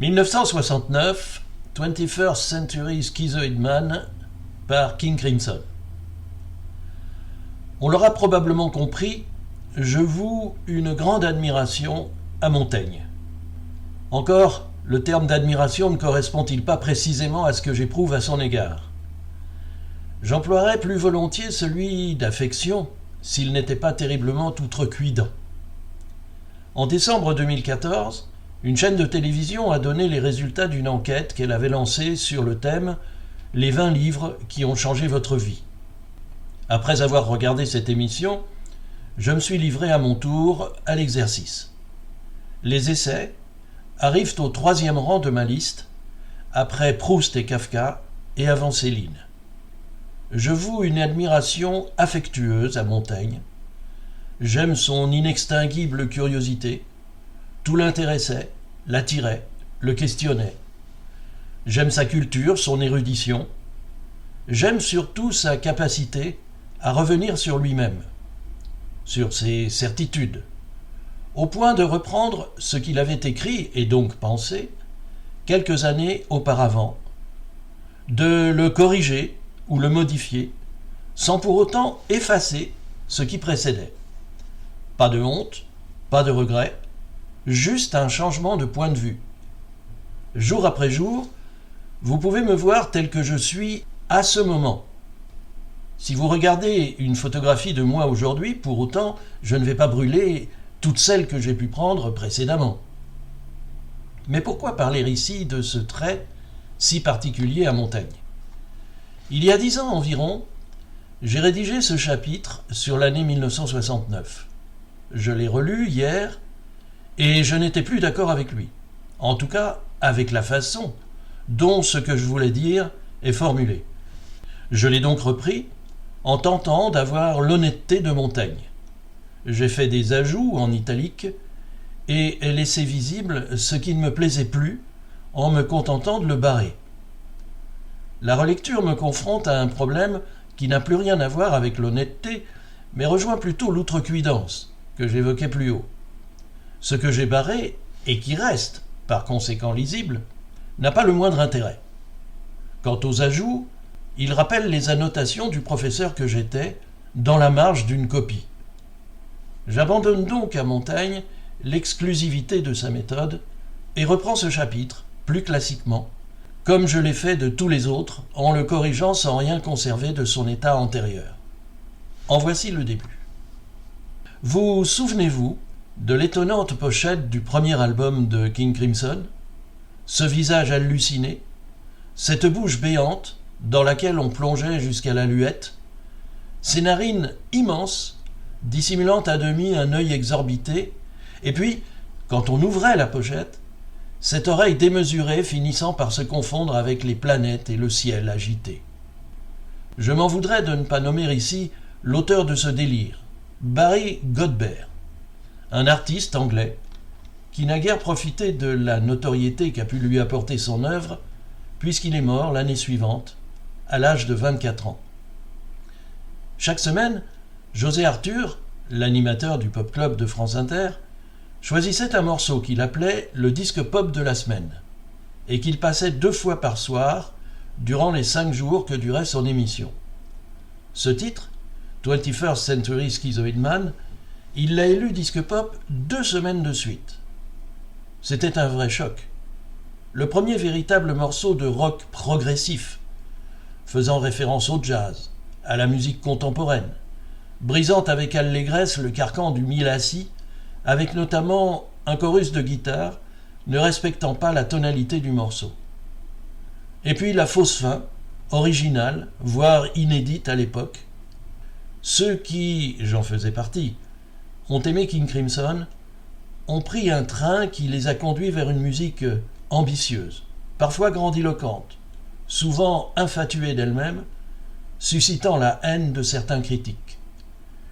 1969, 21st Century Schizoid Man par King Crimson. On l'aura probablement compris, je voue une grande admiration à Montaigne. Encore, le terme d'admiration ne correspond-il pas précisément à ce que j'éprouve à son égard? J'emploierais plus volontiers celui d'affection, s'il n'était pas terriblement outrecuidant. En décembre 2014, une chaîne de télévision a donné les résultats d'une enquête qu'elle avait lancée sur le thème « Les 20 livres qui ont changé votre vie ». Après avoir regardé cette émission, je me suis livré à mon tour à l'exercice. Les essais arrivent au 3e rang de ma liste, après Proust et Kafka et avant Céline. Je voue une admiration affectueuse à Montaigne. J'aime son inextinguible curiosité. Tout l'intéressait, l'attirait, le questionnait. J'aime sa culture, son érudition. J'aime surtout sa capacité à revenir sur lui-même, sur ses certitudes, au point de reprendre ce qu'il avait écrit et donc pensé quelques années auparavant, de le corriger ou le modifier, sans pour autant effacer ce qui précédait. Pas de honte, pas de regret, juste un changement de point de vue. Jour après jour, vous pouvez me voir tel que je suis à ce moment. Si vous regardez une photographie de moi aujourd'hui, pour autant, je ne vais pas brûler toutes celles que j'ai pu prendre précédemment. Mais pourquoi parler ici de ce trait si particulier à Montaigne? Il y a 10 ans environ, j'ai rédigé ce chapitre sur l'année 1969. Je l'ai relu hier et je n'étais plus d'accord avec lui. En tout cas, avec la façon dont ce que je voulais dire est formulé. Je l'ai donc repris en tentant d'avoir l'honnêteté de Montaigne. J'ai fait des ajouts en italique et laissé visible ce qui ne me plaisait plus en me contentant de le barrer. La relecture me confronte à un problème qui n'a plus rien à voir avec l'honnêteté, mais rejoint plutôt l'outrecuidance que j'évoquais plus haut. Ce que j'ai barré, et qui reste, par conséquent lisible, n'a pas le moindre intérêt. Quant aux ajouts, ils rappellent les annotations du professeur que j'étais dans la marge d'une copie. J'abandonne donc à Montaigne l'exclusivité de sa méthode et reprends ce chapitre, plus classiquement, comme je l'ai fait de tous les autres, en le corrigeant sans rien conserver de son état antérieur. En voici le début. Vous souvenez-vous de l'étonnante pochette du premier album de King Crimson? Ce visage halluciné, cette bouche béante dans laquelle on plongeait jusqu'à la luette, ces narines immenses, dissimulant à demi un œil exorbité, et puis, quand on ouvrait la pochette, cette oreille démesurée finissant par se confondre avec les planètes et le ciel agité. Je m'en voudrais de ne pas nommer ici l'auteur de ce délire, Barry Godber, un artiste anglais qui n'a guère profité de la notoriété qu'a pu lui apporter son œuvre, puisqu'il est mort l'année suivante, à l'âge de 24 ans. Chaque semaine, José Arthur, l'animateur du Pop Club de France Inter, choisissait un morceau qu'il appelait le disque pop de la semaine, et qu'il passait 2 fois par soir durant les 5 jours que durait son émission. Ce titre, 21st Century Schizoid Man, il l'a élu disque pop 2 semaines de suite. C'était un vrai choc. Le premier véritable morceau de rock progressif, faisant référence au jazz, à la musique contemporaine, brisant avec allégresse le carcan du Milassi, avec notamment un chorus de guitare ne respectant pas la tonalité du morceau. Et puis la fausse fin, originale, voire inédite à l'époque. Ceux qui, j'en faisais partie, ont aimé King Crimson, ont pris un train qui les a conduits vers une musique ambitieuse, parfois grandiloquente, souvent infatuée d'elle-même, suscitant la haine de certains critiques.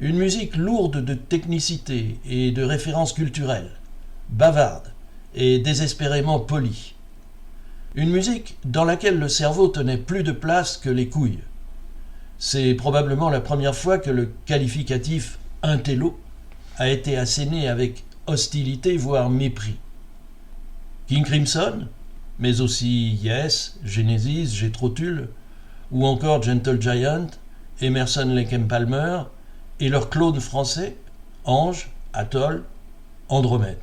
Une musique lourde de technicité et de références culturelles, bavarde et désespérément polie. Une musique dans laquelle le cerveau tenait plus de place que les couilles. C'est probablement la première fois que le qualificatif « intello » a été asséné avec hostilité voire mépris. King Crimson, mais aussi Yes, Genesis, Jethro Tull, ou encore Gentle Giant, Emerson Lake and Palmer, et leurs clones français, Ange, Atoll, Andromède.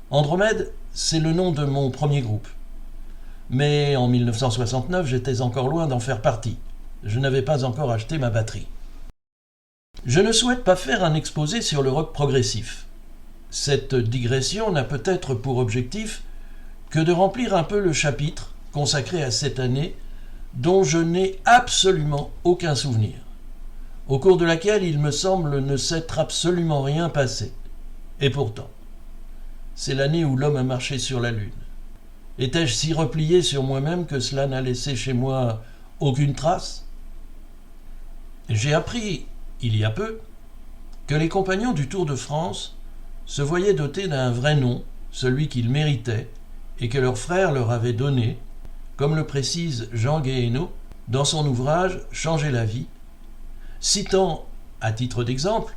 Andromède, c'est le nom de mon premier groupe. Mais en 1969, j'étais encore loin d'en faire partie. Je n'avais pas encore acheté ma batterie. Je ne souhaite pas faire un exposé sur le rock progressif. Cette digression n'a peut-être pour objectif que de remplir un peu le chapitre consacré à cette année dont je n'ai absolument aucun souvenir, au cours de laquelle il me semble ne s'être absolument rien passé. Et pourtant, c'est l'année où l'homme a marché sur la Lune. Étais-je si replié sur moi-même que cela n'a laissé chez moi aucune trace ? J'ai appris, il y a peu, que les compagnons du Tour de France se voyaient dotés d'un vrai nom, celui qu'ils méritaient, et que leurs frères leur avaient donné, comme le précise Jean Guéhenno dans son ouvrage « Changer la vie », citant, à titre d'exemple,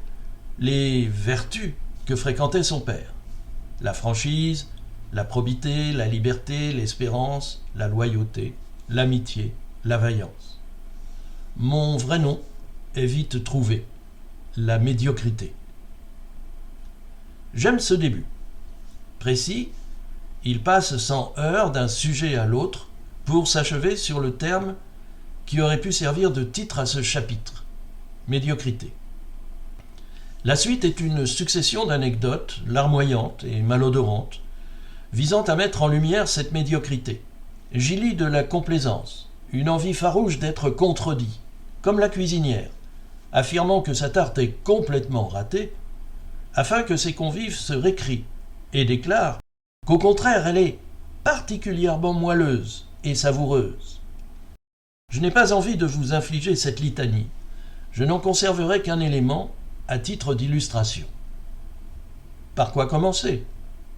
les vertus que fréquentait son père. La franchise, la probité, la liberté, l'espérance, la loyauté, l'amitié, la vaillance. Mon vrai nom est vite trouvé, la médiocrité. J'aime ce début. Précis, il passe sans heurts d'un sujet à l'autre pour s'achever sur le terme qui aurait pu servir de titre à ce chapitre, médiocrité. La suite est une succession d'anecdotes larmoyantes et malodorantes visant à mettre en lumière cette médiocrité. J'y lis de la complaisance, une envie farouche d'être contredit, comme la cuisinière, affirmant que sa tarte est complètement ratée, afin que ses convives se récrient et déclarent qu'au contraire elle est particulièrement moelleuse et savoureuse. Je n'ai pas envie de vous infliger cette litanie, je n'en conserverai qu'un élément à titre d'illustration. Par quoi commencer ?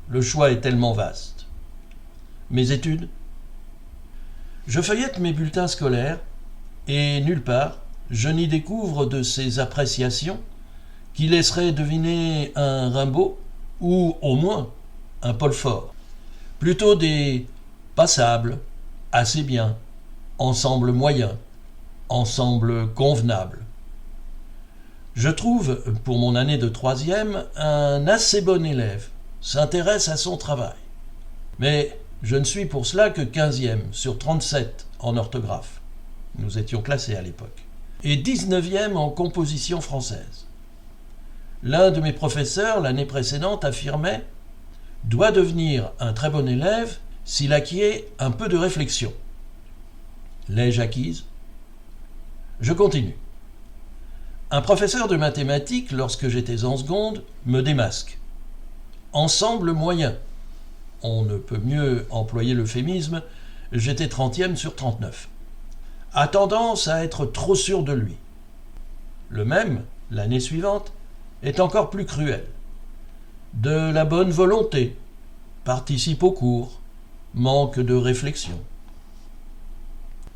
Le choix est tellement vaste. Mes études ? Je feuillette mes bulletins scolaires et nulle part je n'y découvre de ces appréciations qui laisseraient deviner un Rimbaud ou au moins un Paul Fort. Plutôt des passables, assez bien, ensemble moyen, ensemble convenable. Je trouve, pour mon année de troisième, un assez bon élève, s'intéresse à son travail. Mais je ne suis pour cela que 15e sur 37 en orthographe. Nous étions classés à l'époque. Et 19e en composition française. L'un de mes professeurs, l'année précédente, affirmait « doit devenir un très bon élève s'il acquiert un peu de réflexion ». L'ai-je acquise ? Je continue. Un professeur de mathématiques, lorsque j'étais en seconde, me démasque. Ensemble moyen. On ne peut mieux employer l'euphémisme, j'étais 30e sur 39. A tendance à être trop sûr de lui. Le même, l'année suivante, est encore plus cruel. De la bonne volonté, participe au cours, manque de réflexion.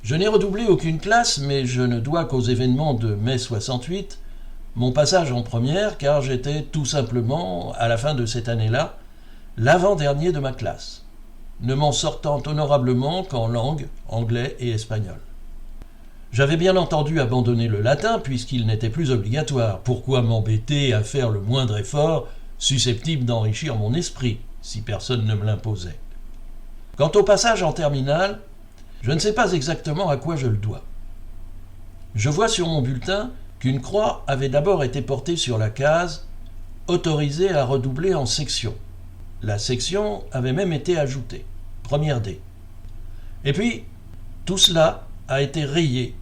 Je n'ai redoublé aucune classe, mais je ne dois qu'aux événements de mai 68 mon passage en première, car j'étais tout simplement, à la fin de cette année-là, l'avant-dernier de ma classe, ne m'en sortant honorablement qu'en langue, anglais et espagnol. J'avais bien entendu abandonner le latin puisqu'il n'était plus obligatoire. Pourquoi m'embêter à faire le moindre effort susceptible d'enrichir mon esprit, si personne ne me l'imposait ? Quant au passage en terminale, je ne sais pas exactement à quoi je le dois. Je vois sur mon bulletin qu'une croix avait d'abord été portée sur la case « Autorisé à redoubler en section ». La section avait même été ajoutée, première D. Et puis, tout cela a été rayé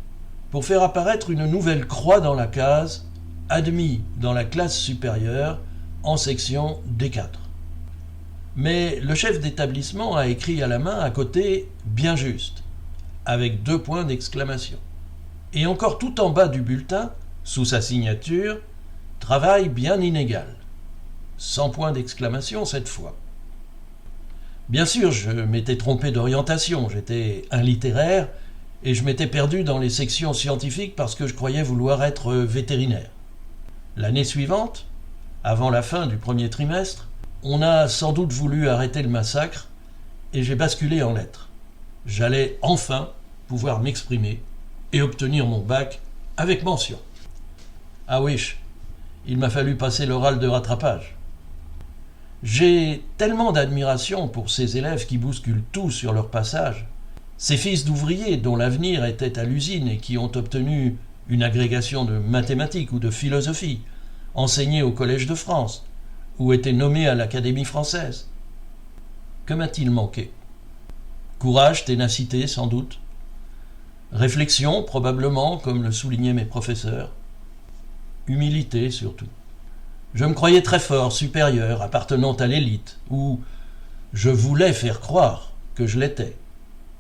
pour faire apparaître une nouvelle croix dans la case « Admis dans la classe supérieure en section D4 ». Mais le chef d'établissement a écrit à la main à côté « Bien juste », avec 2 points d'exclamation. Et encore tout en bas du bulletin, sous sa signature, « Travail bien inégal », sans point d'exclamation cette fois. Bien sûr, je m'étais trompé d'orientation, j'étais un littéraire et je m'étais perdu dans les sections scientifiques parce que je croyais vouloir être vétérinaire. L'année suivante, avant la fin du premier trimestre, on a sans doute voulu arrêter le massacre et j'ai basculé en lettres. J'allais enfin pouvoir m'exprimer et obtenir mon bac avec mention. Ah oui, il m'a fallu passer l'oral de rattrapage. J'ai tellement d'admiration pour ces élèves qui bousculent tout sur leur passage, ces fils d'ouvriers dont l'avenir était à l'usine et qui ont obtenu une agrégation de mathématiques ou de philosophie, enseigné au Collège de France, ou été nommé à l'Académie française. Que m'a-t-il manqué ? Courage, ténacité, sans doute. Réflexion, probablement, comme le soulignaient mes professeurs. Humilité, surtout. Je me croyais très fort, supérieur, appartenant à l'élite, ou je voulais faire croire que je l'étais,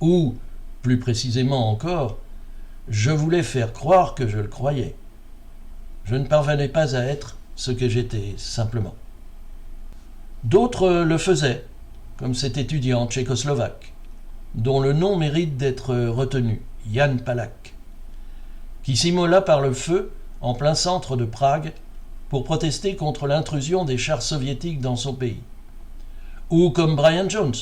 ou, plus précisément encore, je voulais faire croire que je le croyais. Je ne parvenais pas à être ce que j'étais, simplement. D'autres le faisaient, comme cet étudiant tchécoslovaque, dont le nom mérite d'être retenu, Jan Palach, qui s'immola par le feu en plein centre de Prague pour protester contre l'intrusion des chars soviétiques dans son pays. Ou comme Brian Jones,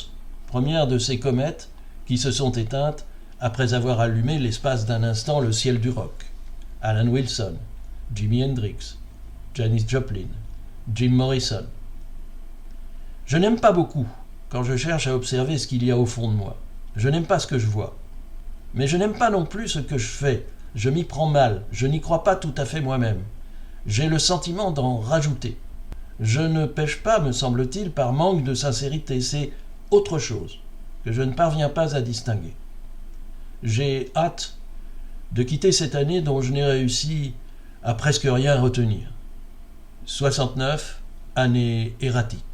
première de ces comètes qui se sont éteintes après avoir allumé l'espace d'un instant le ciel du rock. Alan Wilson, Jimi Hendrix, Janis Joplin, Jim Morrison. Je n'aime pas beaucoup quand je cherche à observer ce qu'il y a au fond de moi. Je n'aime pas ce que je vois. Mais je n'aime pas non plus ce que je fais. Je m'y prends mal. Je n'y crois pas tout à fait moi-même. J'ai le sentiment d'en rajouter. Je ne pêche pas, me semble-t-il, par manque de sincérité. C'est autre chose que je ne parviens pas à distinguer. J'ai hâte de quitter cette année dont je n'ai réussi à presque rien retenir. 69, année erratique.